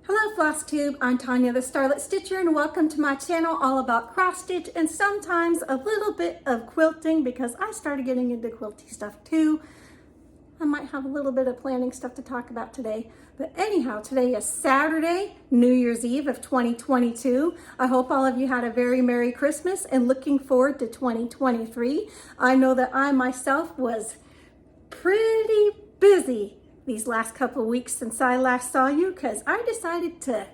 Hello Flosstube, I'm Tanya the Starlit Stitcher and welcome to my channel all about cross stitch and sometimes a little bit of quilting because I started getting into quilty stuff too. I might have a little bit of planning stuff to talk about today. But anyhow, today is Saturday, New Year's Eve of 2022. I hope all of you had a very Merry Christmas and looking forward to 2023. I know that I myself was pretty busy these last couple of weeks since I last saw you because I decided to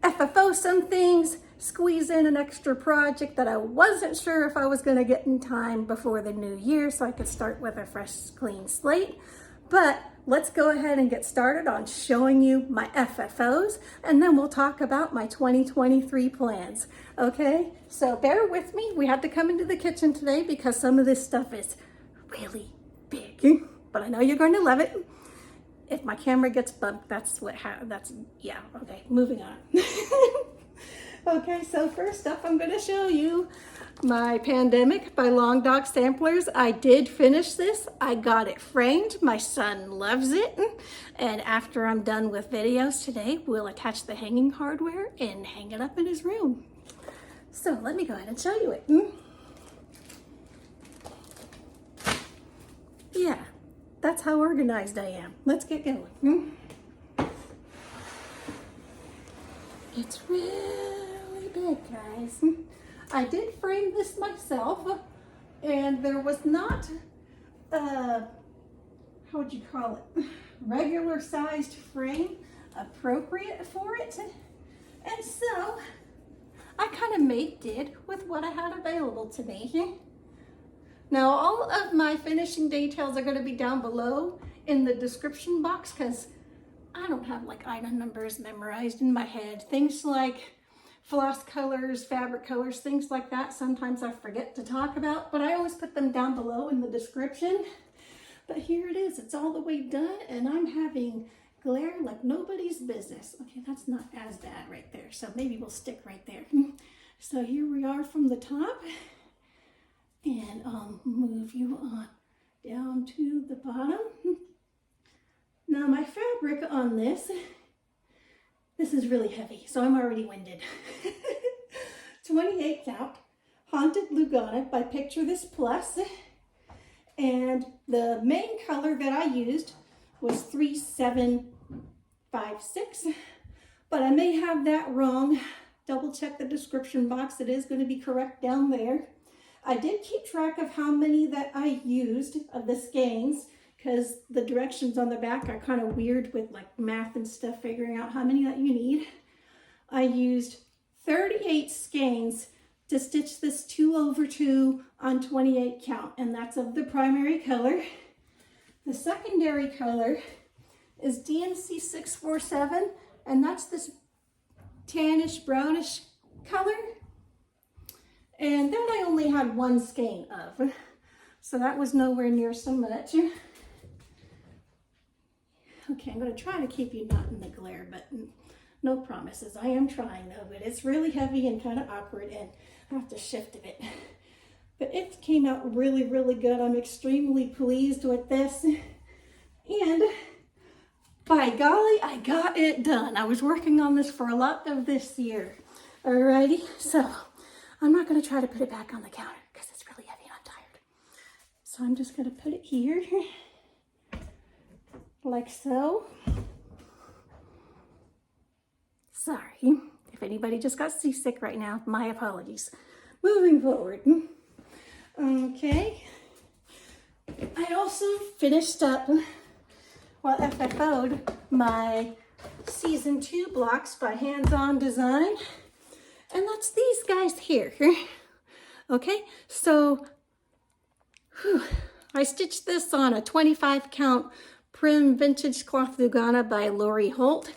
FFO some things, squeeze in an extra project that I wasn't sure if I was going to get in time before the new year so I could start with a fresh, clean slate. But let's go ahead and get started on showing you my FFOs and then we'll talk about my 2023 plans. Okay, so bear with me. We had to come into the kitchen today because some of this stuff is really big, but I know you're going to love it. If my camera gets bumped, yeah, okay, moving on. Okay, so first up, I'm gonna show you my Pandemic by Long Dog Samplers. I did finish this. I got it framed. My son loves it. And after I'm done with videos today, we'll attach the hanging hardware and hang it up in his room. So let me go ahead and show you it. Yeah. That's how organized I am. Let's get going. It's really big, guys. I did frame this myself, and there was not, how would you call it, regular sized frame appropriate for it. And so I kind of made did with what I had available to me. Now, all of my finishing details are going to be down below in the description box because I don't have like item numbers memorized in my head. Things like floss colors, fabric colors, things like that. Sometimes I forget to talk about, but I always put them down below in the description. But here it is. It's all the way done and I'm having glare like nobody's business. Okay, that's not as bad right there. So maybe we'll stick right there. So here we are from the top. And I'll move you on down to the bottom. Now my fabric on this is really heavy, so I'm already winded. 28 count Haunted Lugana by Picture This Plus. And the main color that I used was 3756, but I may have that wrong. Double check the description box. It is going to be correct down there. I did keep track of how many that I used of the skeins because the directions on the back are kind of weird with like math and stuff, figuring out how many that you need. I used 38 skeins to stitch this 2/2 on 28 count, and that's of the primary color. The secondary color is DMC 647, and that's this tannish brownish color. And that I only had one skein of, so that was nowhere near so much. Okay, I'm going to try to keep you not in the glare, but no promises. I am trying though, but it's really heavy and kind of awkward, and I have to shift a bit. But it came out really, really good. I'm extremely pleased with this, and by golly, I got it done. I was working on this for a lot of this year. Alrighty, so I'm not going to try to put it back on the counter because it's really heavy and I'm tired. So I'm just going to put it here, like so. Sorry, if anybody just got seasick right now, my apologies. Moving forward. Okay. I also finished up, FFO'd my season 2 blocks by Hands On Design. And that's these guys here. Okay, so I stitched this on a 25 count Prim Vintage Cloth Lugana by Lori Holt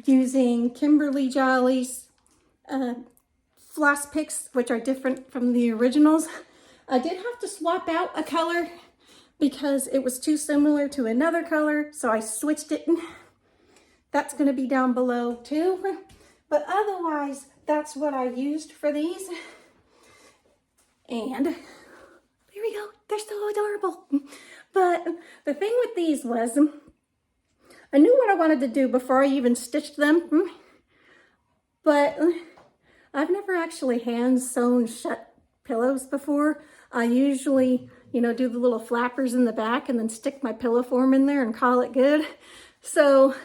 using Kimberly Jolly's floss picks, which are different from the originals. I did have to swap out a color because it was too similar to another color, so I switched it. That's going to be down below too. But otherwise, that's what I used for these. And there we go. They're so adorable. But the thing with these was, I knew what I wanted to do before I even stitched them. But I've never actually hand sewn shut pillows before. I usually, you know, do the little flappers in the back and then stick my pillow form in there and call it good. So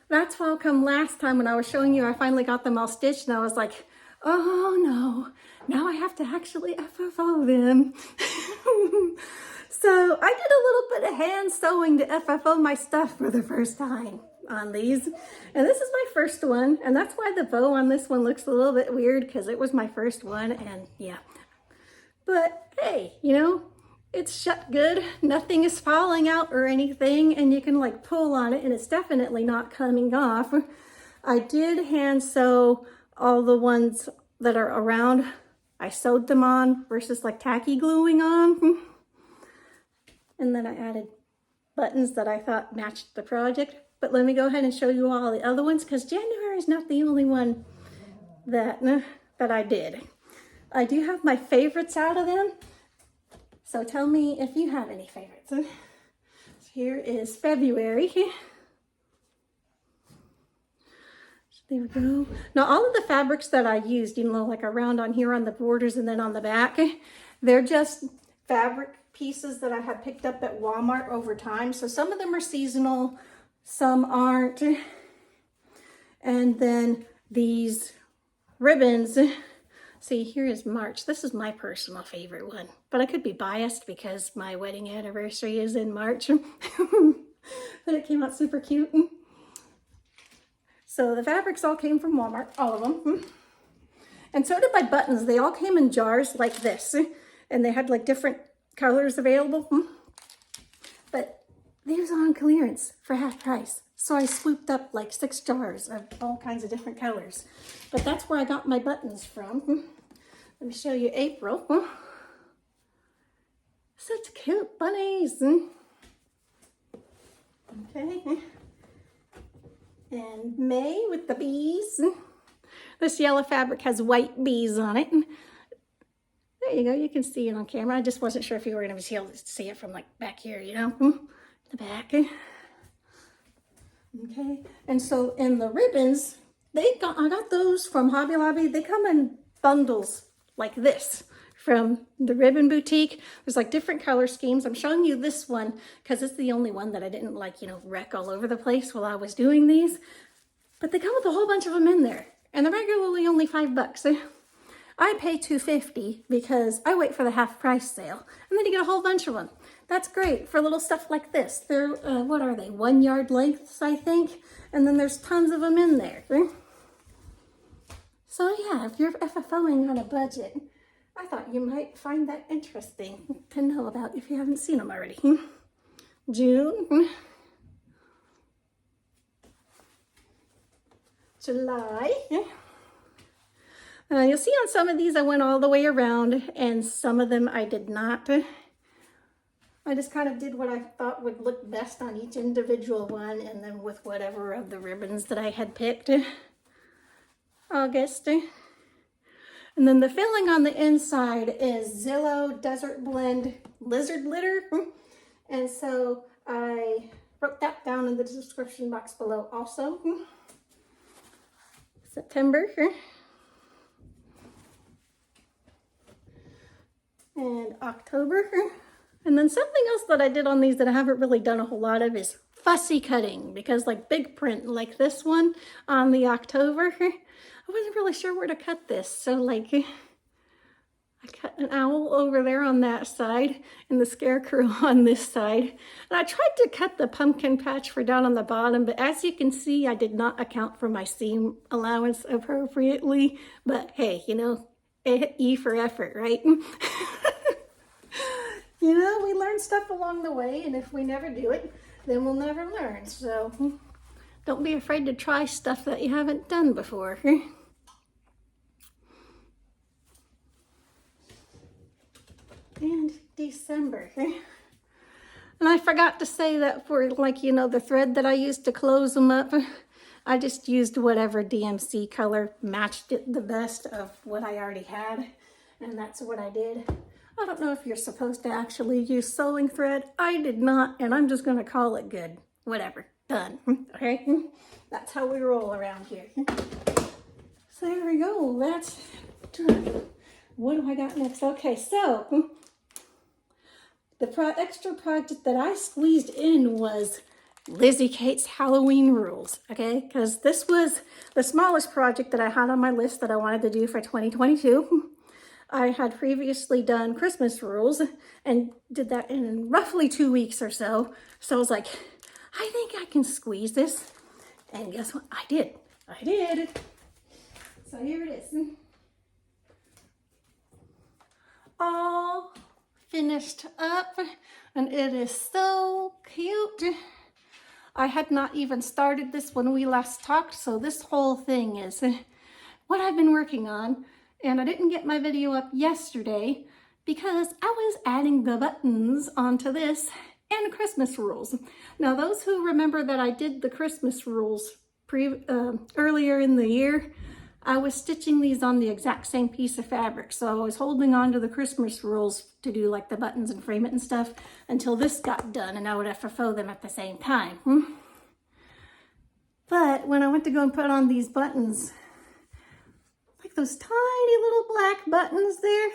that's how come last time when I was showing you, I finally got them all stitched and I was like, oh no, now I have to actually FFO them. So I did a little bit of hand sewing to FFO my stuff for the first time on these. And this is my first one. And that's why the bow on this one looks a little bit weird, because it was my first one. And yeah, but hey, you know, it's shut good. Nothing is falling out or anything. And you can like pull on it and it's definitely not coming off. I did hand sew all the ones that are around. I sewed them on versus like tacky gluing on. And then I added buttons that I thought matched the project. But let me go ahead and show you all the other ones, because January is not the only one that I did. I do have my favorites out of them. So tell me if you have any favorites. So here is February. So there we go. Now all of the fabrics that I used, you know, like around on here on the borders and then on the back, they're just fabric pieces that I have picked up at Walmart over time. So some of them are seasonal, some aren't. And then these ribbons, see, here is March. This is my personal favorite one, but I could be biased because my wedding anniversary is in March. But it came out super cute. So the fabrics all came from Walmart, all of them. And so did my buttons. They all came in jars like this. And they had like different colors available. But these are on clearance for half price. So I swooped up like 6 jars of all kinds of different colors. But that's where I got my buttons from. Let me show you April. Such cute bunnies. Okay. And May with the bees. This yellow fabric has white bees on it. There you go, you can see it on camera. I just wasn't sure if you were going to be able to see it from like back here, you know, the back. Okay, and so in the ribbons, I got those from Hobby Lobby. They come in bundles like this from the Ribbon Boutique. There's like different color schemes. I'm showing you this one because it's the only one that I didn't like, you know, wreck all over the place while I was doing these. But they come with a whole bunch of them in there. And they're regularly only $5. I pay $2.50 because I wait for the half price sale. And then you get a whole bunch of them. That's great for little stuff like this. They're, what are they, 1 yard lengths, I think? And then there's tons of them in there. So yeah, if you're FFOing on a budget, I thought you might find that interesting to know about if you haven't seen them already. June. July. You'll see on some of these I went all the way around and some of them I did not. I just kind of did what I thought would look best on each individual one and then with whatever of the ribbons that I had picked. August. And then the filling on the inside is Zilla Desert Blend Lizard Litter. And so I wrote that down in the description box below also. September. And October. And then something else that I did on these that I haven't really done a whole lot of is fussy cutting, because like big print like this one on the October, I wasn't really sure where to cut this. So like I cut an owl over there on that side and the scarecrow on this side. And I tried to cut the pumpkin patch for down on the bottom, but as you can see, I did not account for my seam allowance appropriately. But hey, you know, E for effort, right? You know, we learn stuff along the way, and if we never do it, then we'll never learn. So don't be afraid to try stuff that you haven't done before. And December. And I forgot to say that for, like, you know, the thread that I used to close them up, I just used whatever DMC color matched it the best of what I already had. And that's what I did. I don't know if you're supposed to actually use sewing thread. I did not, and I'm just gonna call it good. Whatever, done, okay? That's how we roll around here. So there we go. That's done. What do I got next? Okay, so the extra project that I squeezed in was Lizzie Kate's Halloween rules, okay? Because this was the smallest project that I had on my list that I wanted to do for 2022. I had previously done Christmas rules and did that in roughly 2 weeks or so. So I was like, I think I can squeeze this. And guess what? I did. I did. So here it is. All finished up, and it is so cute. I had not even started this when we last talked, so this whole thing is what I've been working on. And I didn't get my video up yesterday because I was adding the buttons onto this and Christmas rules. Now, those who remember that I did the Christmas rules earlier in the year, I was stitching these on the exact same piece of fabric. So I was holding on to the Christmas rules to do like the buttons and frame it and stuff until this got done, and I would have to FFO them at the same time. But when I went to go and put on these buttons, like those tiny little black buttons there,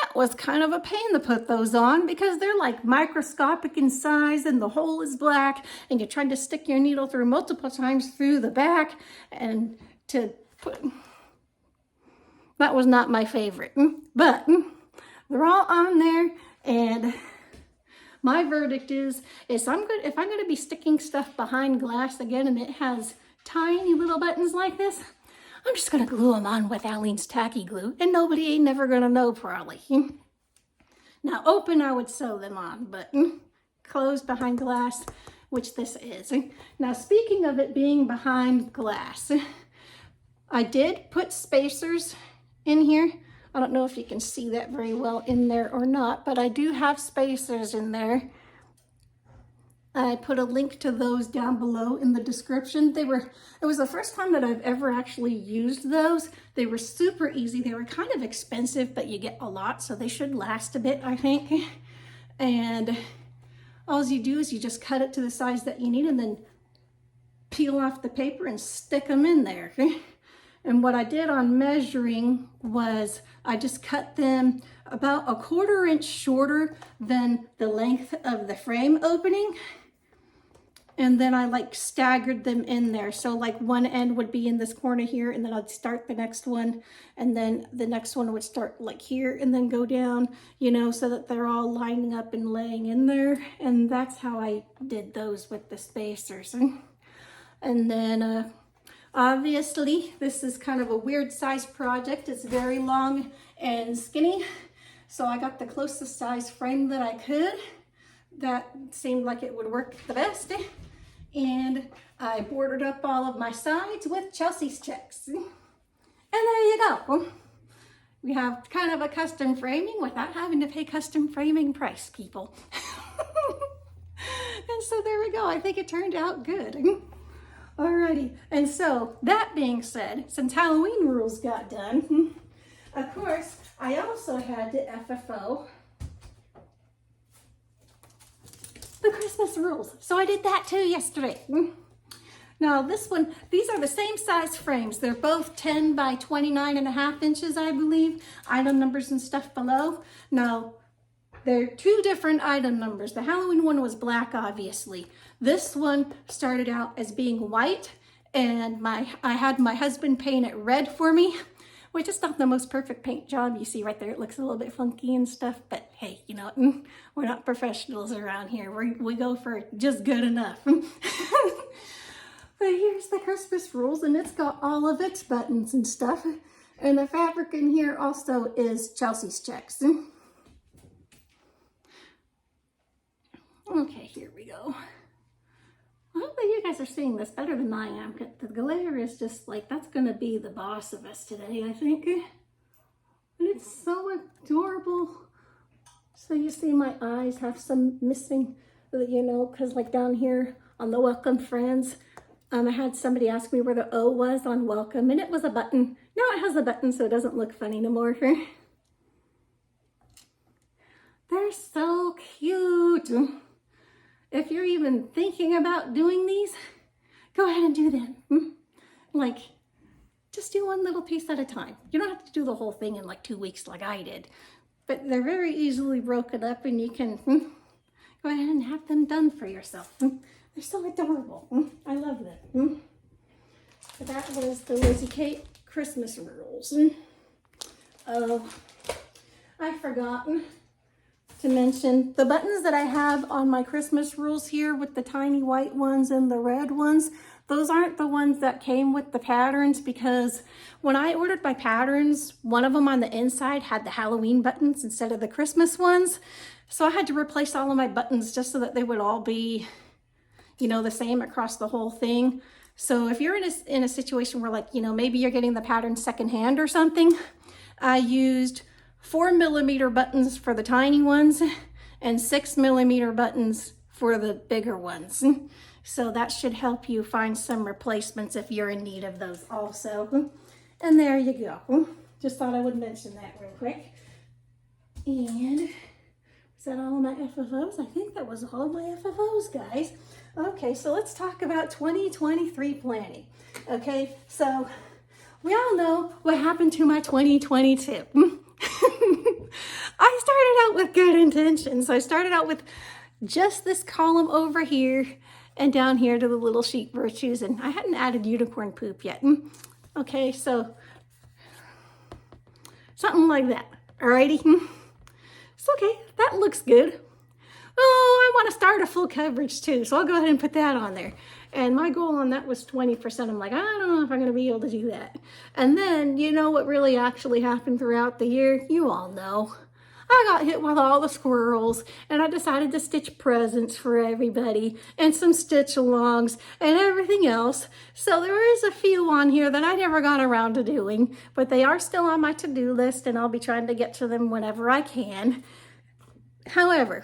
that was kind of a pain to put those on because they're like microscopic in size and the hole is black and you're trying to stick your needle through multiple times through the back and to put... That was not my favorite, but they're all on there, and my verdict is if I'm going to be sticking stuff behind glass again and it has tiny little buttons like this, I'm just going to glue them on with Aleene's tacky glue, and nobody ain't never going to know probably. Now, open, I would sew them on, but closed behind glass, which this is. Now, speaking of it being behind glass, I did put spacers in here. I don't know if you can see that very well in there or not, but I do have spacers in there. I put a link to those down below in the description. It was the first time that I've ever actually used those. They were super easy. They were kind of expensive, but you get a lot, so they should last a bit, I think. And all you do is you just cut it to the size that you need and then peel off the paper and stick them in there. And what I did on measuring was I just cut them about 1/4 inch shorter than the length of the frame opening. And then I like staggered them in there. So like one end would be in this corner here, and then I'd start the next one. And then the next one would start like here and then go down, you know, so that they're all lining up and laying in there. And that's how I did those with the spacers. And then obviously this is kind of a weird size project. It's very long and skinny. So I got the closest size frame that I could. That seemed like it would work the best. And I bordered up all of my sides with Chelsea's checks. And there you go. We have kind of a custom framing without having to pay custom framing price, people. And so there we go. I think it turned out good. Alrighty. And so that being said, since Halloween rules got done, of course, I also had to FFO the Christmas rules. So I did that too yesterday. Now this one, these are the same size frames. They're both 10 by 29.5 inches, I believe. Item numbers and stuff below. Now, they're 2 different item numbers. The Halloween one was black, obviously. This one started out as being white, and I had my husband paint it red for me, which is not the most perfect paint job. You see right there, it looks a little bit funky and stuff, but hey, you know, we're not professionals around here. We go for just good enough. But here's the Christmas rules, and it's got all of its buttons and stuff. And the fabric in here also is Chelsea's checks. Okay, here we go. I hope that you guys are seeing this better than I am. The glare is just like, that's going to be the boss of us today, I think. And it's so adorable. So you see my eyes have some missing, you know, because like down here on the welcome friends, I had somebody ask me where the O was on welcome, and it was a button. Now it has a button, so it doesn't look funny no more. They're so cute. If you're even thinking about doing these, go ahead and do them. Like, just do one little piece at a time. You don't have to do the whole thing in like 2 weeks like I did, but they're very easily broken up and you can go ahead and have them done for yourself. They're so adorable. I love them. So that was the Lizzie Kate Christmas rules. Oh, I forgot to mention the buttons that I have on my Christmas rules here with the tiny white ones and the red ones. Those aren't the ones that came with the patterns, because when I ordered my patterns, one of them on the inside had the Halloween buttons instead of the Christmas ones. So I had to replace all of my buttons just so that they would all be, you know, the same across the whole thing. So if you're in a situation where, like, you know, maybe you're getting the pattern secondhand or something, I used 4mm buttons for the tiny ones and 6mm buttons for the bigger ones. So that should help you find some replacements if you're in need of those also. And there you go. Just thought I would mention that real quick. And is that all of my FFOs? I think that was all of my FFOs, guys. Okay, so let's talk about 2023 planning. Okay, so we all know what happened to my 2022. I started out with good intentions. I started out with just this column over here and down here to the little sheep virtues, and I hadn't added unicorn poop yet. Okay, so something like that. Alrighty. It's okay, that looks good. Oh, I want to start a full coverage too, so I'll go ahead and put that on there. And my goal on that was 20%. I'm like, I don't know if I'm going to be able to do that. And then, you know what really actually happened throughout the year? You all know. I got hit with all the squirrels, and I decided to stitch presents for everybody and some stitch alongs and everything else. So there is a few on here that I never got around to doing, but they are still on my to-do list, and I'll be trying to get to them whenever I can. However,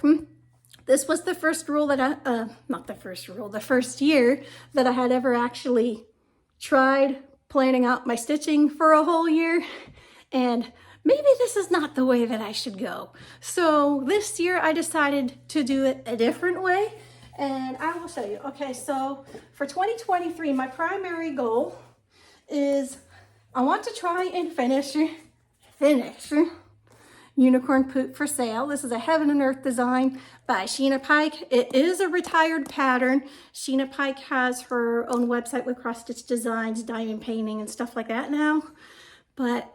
this was the first rule that the first year that I had ever actually tried planning out my stitching for a whole year. And maybe this is not the way that I should go. So this year I decided to do it a different way, and I will show you. Okay, so for 2023, my primary goal is I want to try and finish Unicorn Poop for Sale. This is a Heaven and Earth design by Sheena Pike. It is a retired pattern. Sheena Pike has her own website with cross stitch designs, diamond painting, and stuff like that now. But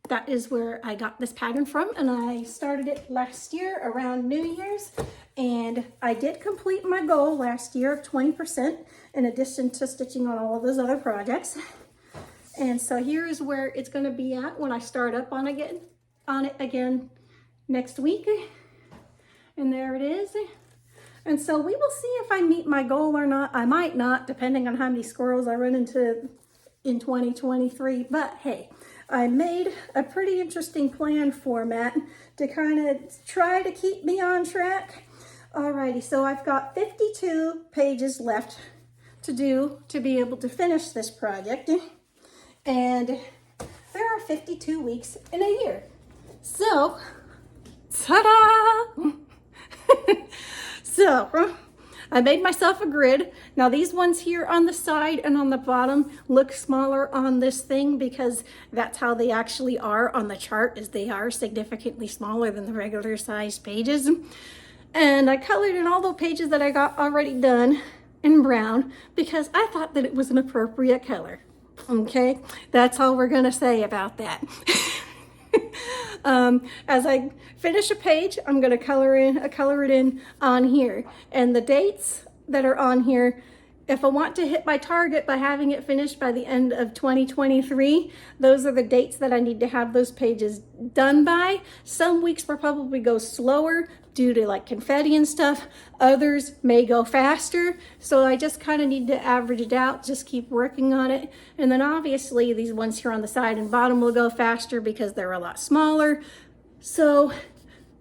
that is where I got this pattern from, and I started it last year around New Year's, and I did complete my goal last year of 20% in addition to stitching on all of those other projects. And so here is where it's going to be at when I start up on it again next week. And there it is. And so we will see if I meet my goal or not. I might not, depending on how many squirrels I run into in 2023. But hey, I made a pretty interesting plan format to kind of try to keep me on track. Alrighty, so I've got 52 pages left to do to be able to finish this project. And there are 52 weeks in a year. So, ta-da! So, I made myself a grid. Now these ones here on the side and on the bottom look smaller on this thing because that's how they actually are on the chart, is they are significantly smaller than the regular size pages. And I colored in all the pages that I got already done in brown because I thought that it was an appropriate color. Okay, that's all we're gonna say about that. As I finish a page, I'm gonna color it in on here. And the dates that are on here, if I want to hit my target by having it finished by the end of 2023, those are the dates that I need to have those pages done by. Some weeks will probably go slower due to like confetti and stuff. Others may go faster. So I just kind of need to average it out, just keep working on it. And then obviously these ones here on the side and bottom will go faster because they're a lot smaller. So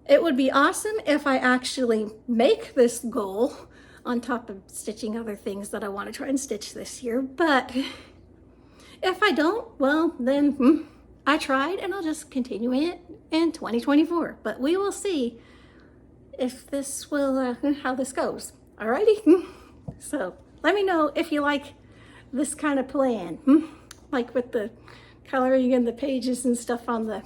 it would be awesome if I actually make this goal on top of stitching other things that I want to try and stitch this year. But if I don't, well, then I tried and I'll just continue it in 2024. But we will see if this will, how this goes. Alrighty? So let me know if you like this kind of plan. like with the coloring and the pages and stuff on the,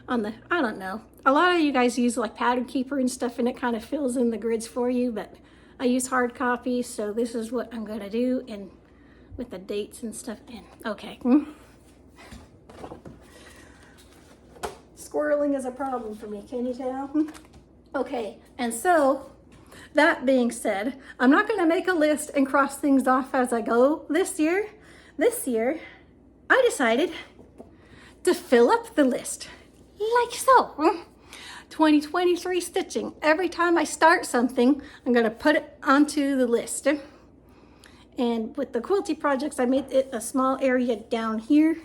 I don't know. A lot of you guys use like Pattern Keeper and stuff, and it kind of fills in the grids for you, but I use hard copy, so this is what I'm gonna do, and with the dates and stuff in. Okay. Squirreling is a problem for me, can you tell? Okay, and so that being said, I'm not gonna make a list and cross things off as I go this year. This year, I decided to fill up the list, like so. 2023 stitching. Every time I start something, I'm gonna put it onto the list. And with the quilty projects, I made it a small area down here.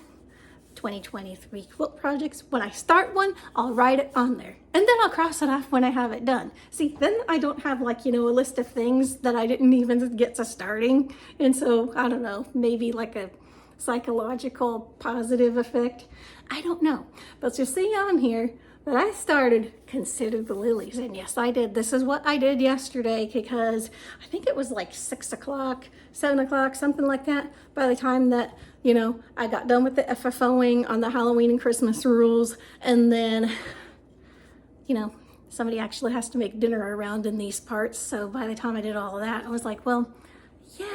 2023 quilt projects. When I start one, I'll write it on there. And then I'll cross it off when I have it done. See, then I don't have like, you know, a list of things that I didn't even get to starting. And so, I don't know, maybe like a psychological positive effect. I don't know. But you'll see on here that I started Consider the Lilies. And yes, I did. This is what I did yesterday because I think it was like 6 o'clock, 7 o'clock, something like that. By the time that, you know, I got done with the FFOing on the Halloween and Christmas rules. And then, you know, somebody actually has to make dinner around in these parts. So by the time I did all of that, I was like, well, yeah,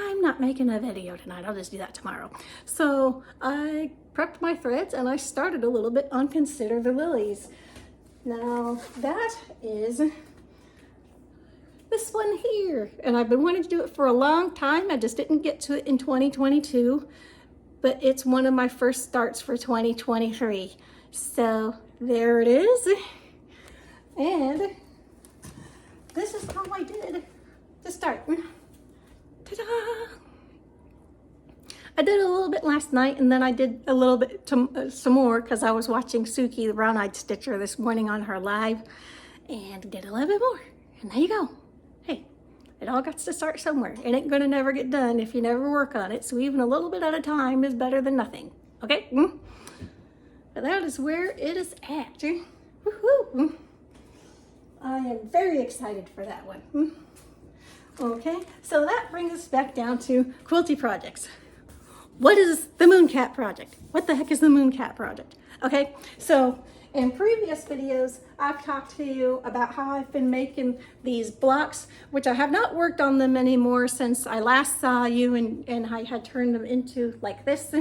I'm not making a video tonight. I'll just do that tomorrow. So I prepped my threads and I started a little bit on Consider the Lilies. Now that is this one here. And I've been wanting to do it for a long time. I just didn't get to it in 2022, but it's one of my first starts for 2023. So there it is. And this is how I did to start. Ta-da! I did a little bit last night, and then I did a little bit some more because I was watching Suki, the brown-eyed stitcher, this morning on her live, and did a little bit more. And there you go. Hey, it all got to start somewhere. It ain't gonna never get done if you never work on it. So even a little bit at a time is better than nothing. Okay? But that is where it is at. Woohoo! I am very excited for that one. Okay, so that brings us back down to quilty projects. What is the Mooncat project? What the heck is the Mooncat project? Okay, so in previous videos, I've talked to you about how I've been making these blocks, which I have not worked on them anymore since I last saw you, and I had turned them into like this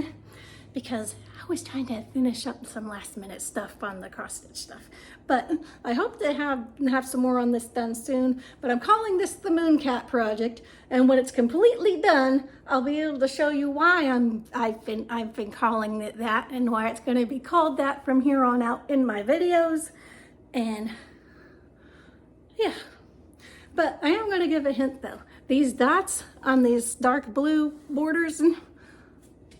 because I was trying to finish up some last minute stuff on the cross stitch stuff. But I hope to have some more on this done soon. But I'm calling this the Mooncat project, and when it's completely done, I'll be able to show you why I've been calling it that, and why it's going to be called that from here on out in my videos. And yeah, but I am going to give a hint though. These dots on these dark blue borders,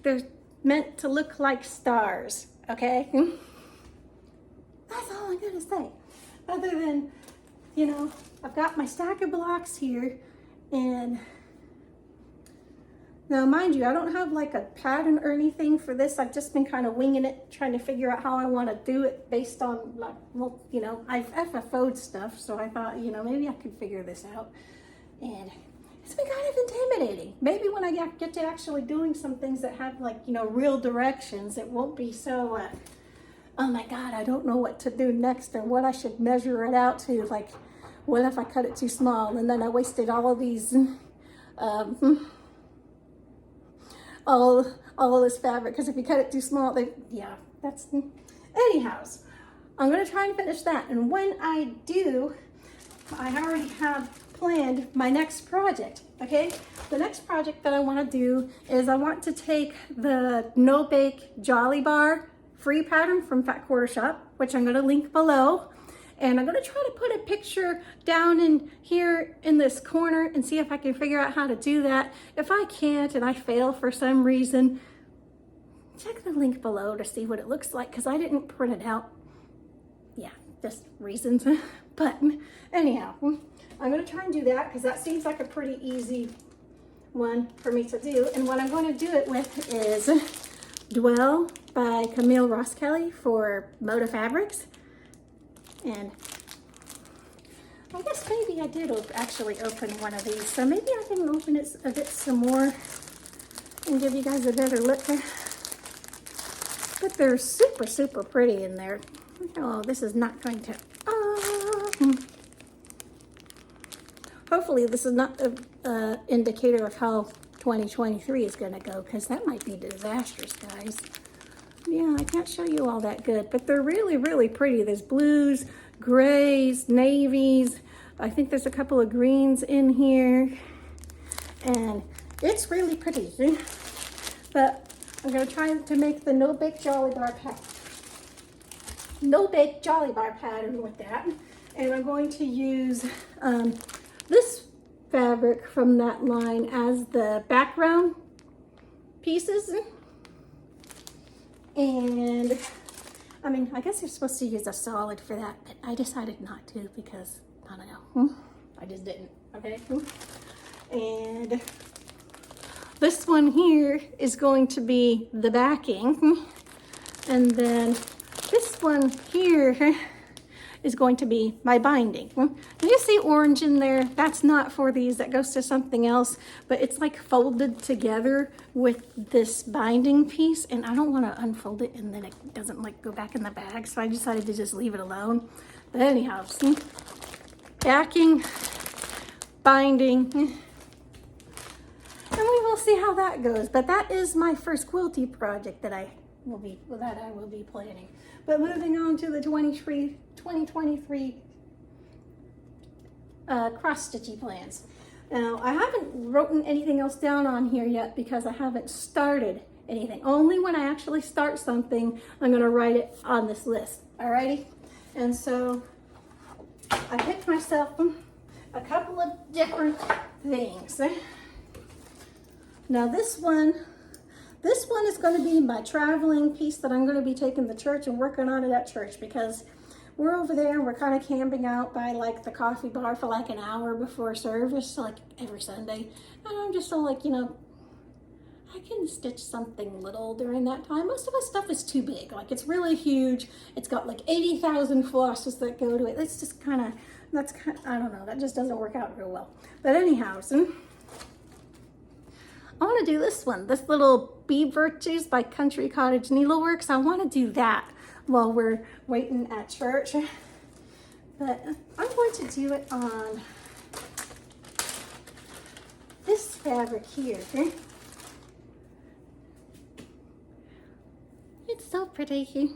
they're meant to look like stars. Okay. That's all I'm gonna say. Other than, you know, I've got my stack of blocks here, and now mind you, I don't have like a pattern or anything for this. I've just been kind of winging it, trying to figure out how I want to do it based on, like, well, you know, I've FFO'd stuff, so I thought, you know, maybe I could figure this out. And it's been kind of intimidating. Maybe when I get to actually doing some things that have, like, you know, real directions, it won't be so oh my God, I don't know what to do next or what I should measure it out to. Like, what if I cut it too small and then I wasted all of these, all of this fabric? Because if you cut it too small, then yeah, that's, anyhows, I'm gonna try and finish that. And when I do, I already have planned my next project, okay? The next project that I wanna do is I want to take the No Bake Jolly Bar free pattern from Fat Quarter Shop, which I'm going to link below, and I'm going to try to put a picture down in here in this corner and see if I can figure out how to do that. If I can't and I fail for some reason, check the link below to see what it looks like, because I didn't print it out. Yeah, just reasons. But anyhow, I'm going to try and do that because that seems like a pretty easy one for me to do. And what I'm going to do it with is Dwell by Camille Ross Kelly for Moda Fabrics. And I guess maybe I did actually open one of these, so maybe I can open it a bit some more and give you guys a better look. But they're super, super pretty in there. Oh, this is not going to, hopefully this is not an indicator of how 2023 is going to go, because that might be disastrous, guys. Yeah, I can't show you all that good, but they're really, really pretty. There's blues, grays, navies. I think there's a couple of greens in here, and it's really pretty. But I'm going to try to make the no bake jolly bar pattern with that, and I'm going to use this fabric from that line as the background pieces. And I mean, I guess you're supposed to use a solid for that, but I decided not to because I don't know. I just didn't. Okay. And this one here is going to be the backing, and then this one here is going to be my binding. Did you see orange in there? That's not for these, that goes to something else, but it's like folded together with this binding piece, and I don't want to unfold it and then it doesn't like go back in the bag, so I decided to just leave it alone. But anyhow, see? Backing, binding, and we will see how that goes. But that is my first quilty project that I will be planning. But moving on to the 2023 cross-stitchy plans. Now, I haven't written anything else down on here yet because I haven't started anything. Only when I actually start something, I'm going to write it on this list. Alrighty? And so I picked myself a couple of different things. Now this one is going to be my traveling piece that I'm going to be taking to church and working on it at church, because we're over there, we're kind of camping out by like the coffee bar for like an hour before service, like every Sunday. And I'm just so like, you know, I can stitch something little during that time. Most of my stuff is too big. Like it's really huge. It's got like 80,000 flosses that go to it. It's just kind of, I don't know, that just doesn't work out real well. But anyhow, so I want to do this one, this little Bee Virtues by Country Cottage Needleworks. I want to do that while we're waiting at church. But I'm going to do it on this fabric here. It's so pretty.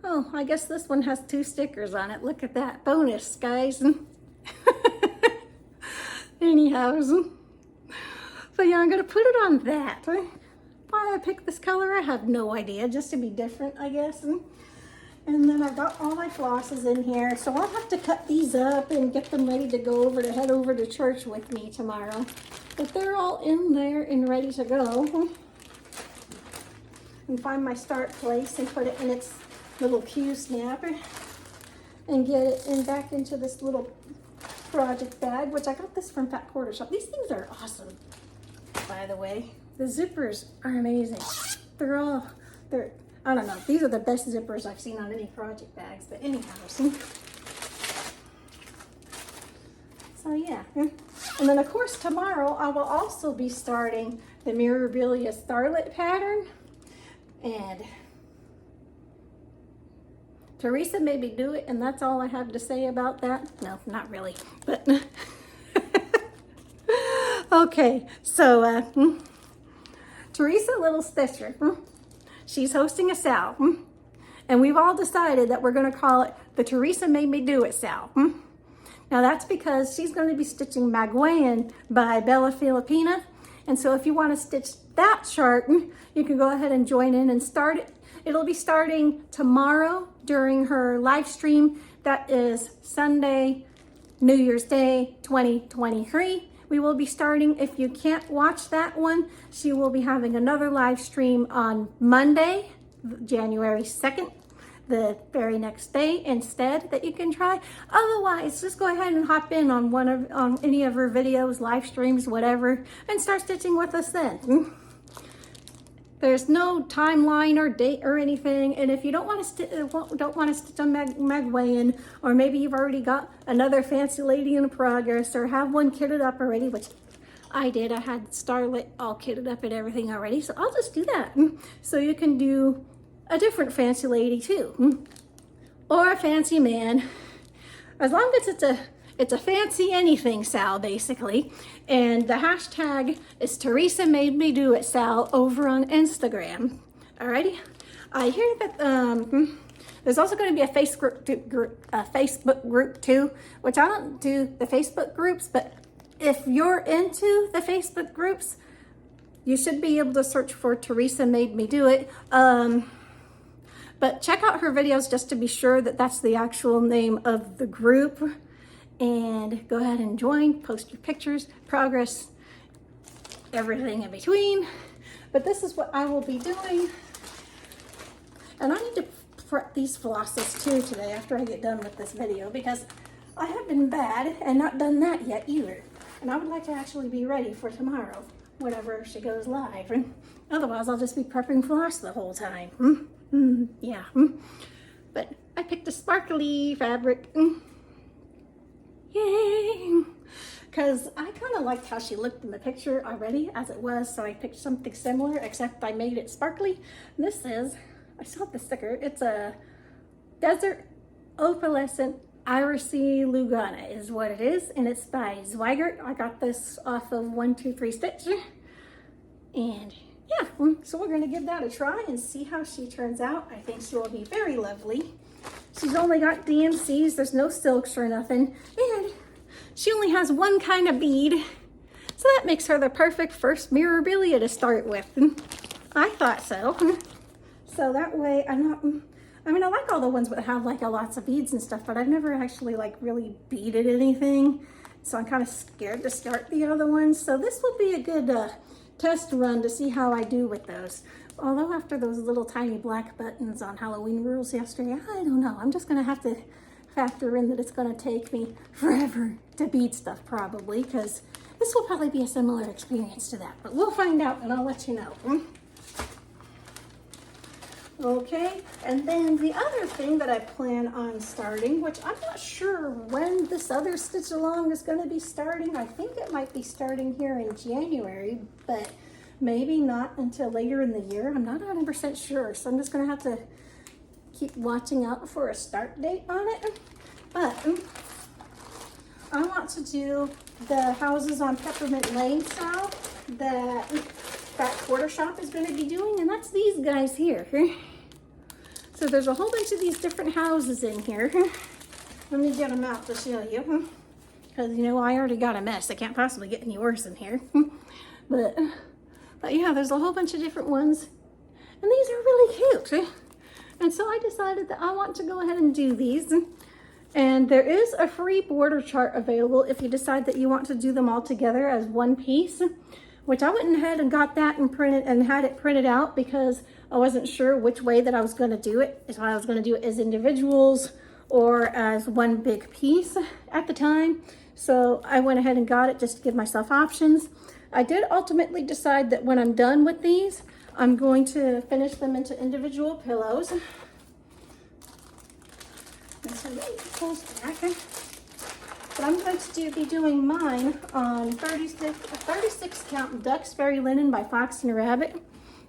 Oh, I guess this one has 2 stickers on it. Look at that. Bonus, guys. Anyhow. So yeah, I'm going to put it on that. Why I picked this color, I have no idea. Just to be different, I guess. And then I've got all my flosses in here. So I'll have to cut these up and get them ready to go over to head over to church with me tomorrow. But they're all in there and ready to go. And find my start place and put it in its little Q snapper. And get it in back into this little project bag, which I got this from Fat Quarter Shop. These things are awesome, by the way. The zippers are amazing. I don't know, these are the best zippers I've seen on any project bags, but anyhow, see? So yeah, and then of course tomorrow I will also be starting the Memorabilia Starlet pattern, and Teresa made me do it, and that's all I have to say about that. No, not really, but okay, so Teresa Little Stitcher, she's hosting a sale, and we've all decided that we're going to call it the Teresa Made Me Do It sale. Now that's because she's going to be stitching Magwayan by Bella Filipina, and so if you want to stitch that chart, you can go ahead and join in and start it. It'll be starting tomorrow during her live stream. That is Sunday, New Year's Day 2023. We will be starting. If you can't watch that one, she will be having another live stream on Monday, January 2nd, the very next day instead, that you can try. Otherwise, just go ahead and hop in on any of her videos, live streams, whatever, and start stitching with us then. There's no timeline or date or anything, and if you don't want to stitch a Magwayan, or maybe you've already got another fancy lady in progress, or have one kitted up already, which I did. I had Starlet all kitted up and everything already, so I'll just do that. So you can do a different fancy lady too, or a fancy man, as long as it's a fancy anything Sal, basically. And the hashtag is Teresa Made Me Do It Sal over on Instagram. Alrighty. I hear that there's also going to be a Facebook group too, which I don't do the Facebook groups, but if you're into the Facebook groups, you should be able to search for Teresa Made Me Do It. But check out her videos just to be sure that that's the actual name of the group. And go ahead and join, post your pictures, progress, everything in between. But this is what I will be doing. And I need to prep these flosses too today after I get done with this video, because I have been bad and not done that yet either. And I would like to actually be ready for tomorrow, whenever she goes live. And otherwise, I'll just be prepping floss the whole time. Yeah. But I picked a sparkly fabric. Yay! Because I kind of liked how she looked in the picture already as it was, so I picked something similar, except I made it sparkly. This is, I saw the sticker, it's a Desert Opalescent Irisy Lugana is what it is, and it's by Zweigert. I got this off of 123 Stitch. And yeah, so we're going to give that a try and see how she turns out. I think she will be very lovely. She's only got DMCs, there's no silks or nothing, and she only has one kind of bead. So that makes her the perfect first Memorabilia to start with. I thought so. So that way I'm not, I mean, I like all the ones that have like lots of beads and stuff, but I've never actually like really beaded anything. So I'm kind of scared to start the other ones. So this will be a good test run to see how I do with those. Although after those little tiny black buttons on Halloween Rules yesterday, I don't know. I'm just going to have to factor in that it's going to take me forever to bead stuff probably, because this will probably be a similar experience to that. But we'll find out and I'll let you know. Okay, and then the other thing that I plan on starting, which I'm not sure when this other stitch along is going to be starting. I think it might be starting here in January, but maybe not until later in the year. I'm not 100% sure, so I'm just going to have to keep watching out for a start date on it. But I want to do the houses on Peppermint Lane style that Quarter Shop is going to be doing, and that's these guys here. So there's a whole bunch of these different houses in here. Let me get them out to show you, because you know I already got a mess. I can't possibly get any worse in here. But yeah, there's a whole bunch of different ones, and these are really cute. And so I decided that I want to go ahead and do these. And there is a free border chart available if you decide that you want to do them all together as one piece, which I went ahead and got that and printed and had it printed out because I wasn't sure which way that I was going to do it. If I was going to do it as individuals or as one big piece at the time. So I went ahead and got it just to give myself options. I did ultimately decide that when I'm done with these, I'm going to finish them into individual pillows. And so it pulls back. But I'm going to be doing mine on 36 count Duxbury linen by Fox and Rabbit,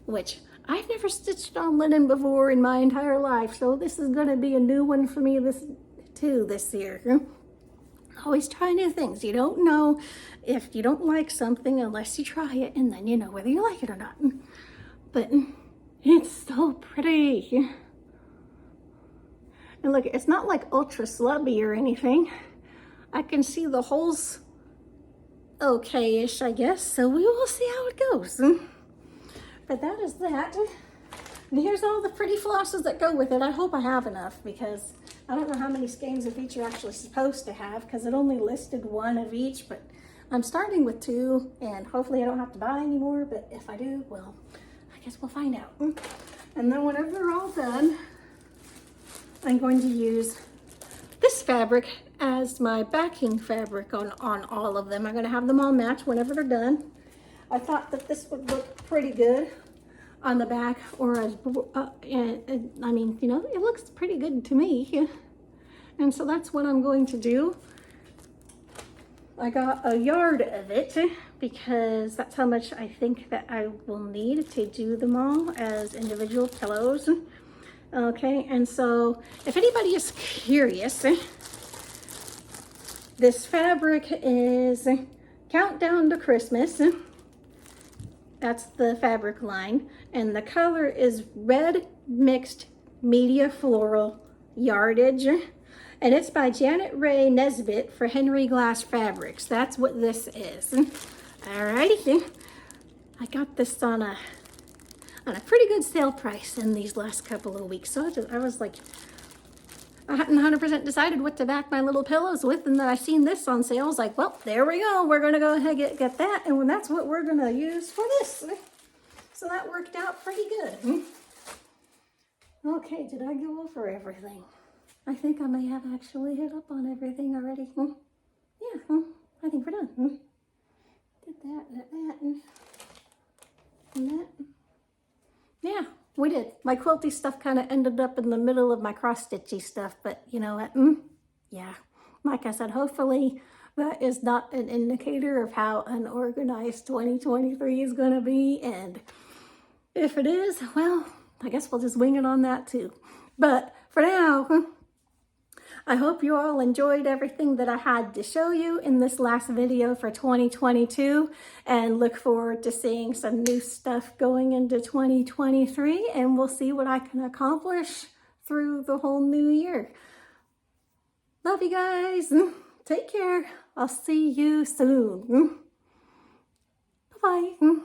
which I've never stitched on linen before in my entire life. So this is going to be a new one for me this year. Always try new things. You don't know if you don't like something unless you try it, and then you know whether you like it or not. But it's so pretty. And look, it's not like ultra slubby or anything. I can see the holes okay-ish, I guess. So we will see how it goes. But that is that. And here's all the pretty flosses that go with it. I hope I have enough, because I don't know how many skeins of each you're actually supposed to have, because it only listed one of each, but I'm starting with 2, and hopefully I don't have to buy any more, but if I do, well, I guess we'll find out. And then whenever they're all done, I'm going to use this fabric as my backing fabric on all of them. I'm going to have them all match whenever they're done. I thought that this would look pretty good on the back, or as I mean, you know, it looks pretty good to me. And so that's what I'm going to do. I got a yard of it because that's how much I think that I will need to do them all as individual pillows. Okay, and so if anybody is curious, this fabric is Countdown to Christmas. That's the fabric line. And the color is red mixed media floral yardage. And it's by Janet Ray Nesbitt for Henry Glass Fabrics. That's what this is. Alrighty. I got this on a pretty good sale price in these last couple of weeks. So I was like, I hadn't 100% decided what to back my little pillows with, and then I seen this on sale. I was like, well, there we go. We're gonna go ahead and get that, and that's what we're gonna use for this. So that worked out pretty good. Okay, did I go over everything? I think I may have actually hit up on everything already. Yeah, I think we're done. Did that, and that. Yeah, we did. My quilty stuff kind of ended up in the middle of my cross-stitchy stuff, but you know what? Yeah, like I said, hopefully that is not an indicator of how unorganized 2023 is going to be. And if it is, well, I guess we'll just wing it on that too. But for now, I hope you all enjoyed everything that I had to show you in this last video for 2022, and look forward to seeing some new stuff going into 2023, and we'll see what I can accomplish through the whole new year. Love you guys. Take care. I'll see you soon. Bye-bye.